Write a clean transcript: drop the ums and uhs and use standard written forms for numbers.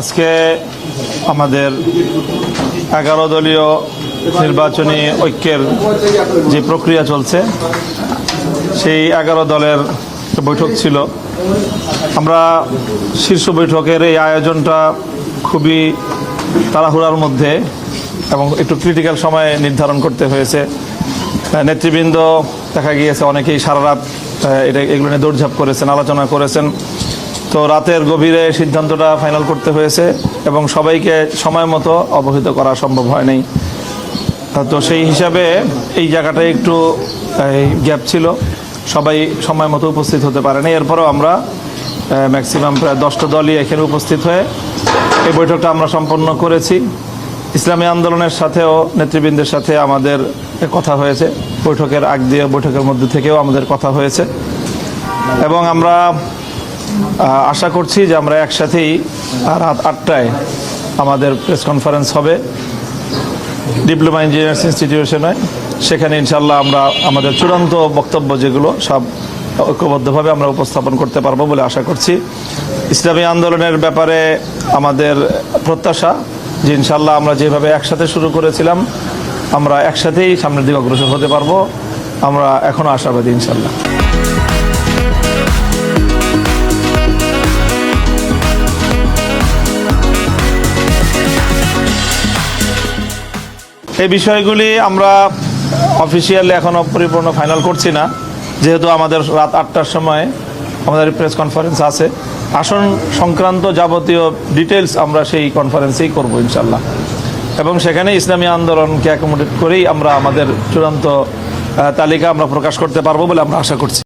আজকে আমাদের 11 দলীয় নির্বাচনী ঐক্যের যে প্রক্রিয়া চলছে সেই 11 দলের বৈঠক ছিল। আমরা শীর্ষ বৈঠকের এই আয়োজনটা খুবই তাড়াহুড়ার মধ্যে এবং একটু ক্রিটিক্যাল সময়ে নির্ধারণ করতে হয়েছে। নেতৃবৃন্দ দেখা গিয়েছে অনেকেই সারা রাত এগুলো নিয়ে দৌড়ঝাঁপ করেছেন, আলোচনা করেছেন। তো রাতের গভীরে সিদ্ধান্তটা ফাইনাল করতে হয়েছে এবং সবাইকে সময় মতো অবহিত করা সম্ভব হয় নাই। তো সেই হিসাবে এই জায়গাটায় একটু গ্যাপ ছিল, সবাই সময় মতো উপস্থিত হতে পারেনি। এরপরেও আমরা ম্যাক্সিমাম প্রায় 10টা দলই এখানে উপস্থিত হয়ে এই বৈঠকটা আমরা সম্পন্ন করেছি। ইসলামী আন্দোলনের সাথেও নেতৃবৃন্দের সাথে আমাদের কথা হয়েছে, বৈঠকের আগ দিয়ে বৈঠকের মধ্যে থেকেও আমাদের কথা হয়েছে এবং আমরা আশা করছি যে আমরা একসাথেই রাত 8টায় আমাদের প্রেস কনফারেন্স হবে ডিপ্লোমা ইঞ্জিনিয়ার্স ইনস্টিটিউশনে। সেখানে ইনশাল্লাহ আমরা আমাদের চূড়ান্ত বক্তব্য যেগুলো সব ঐক্যবদ্ধভাবে আমরা উপস্থাপন করতে পারবো বলে আশা করছি। ইসলামী আন্দোলনের ব্যাপারে আমাদের প্রত্যাশা যে ইনশাল্লাহ আমরা যেভাবে একসাথে শুরু করেছিলাম আমরা একসাথেই সামনের দিকে অগ্রসর হতে পারবো। আমরা এখনও আশাবাদী ইনশাল্লাহ। এই বিষয়গুলি আমরা অফিসিয়ালি এখনও পরিপূর্ণ ফাইনাল করছি না, যেহেতু আমাদের রাত 8টার সময় আমাদের প্রেস কনফারেন্স আছে। আসন সংক্রান্ত যাবতীয় ডিটেলস আমরা সেই কনফারেন্সেই করব ইনশাল্লাহ এবং সেখানে ইসলামী আন্দোলনকে অ্যাকোমোডেট করেই আমরা আমাদের চূড়ান্ত তালিকা আমরা প্রকাশ করতে পারবো বলে আমরা আশা করছি।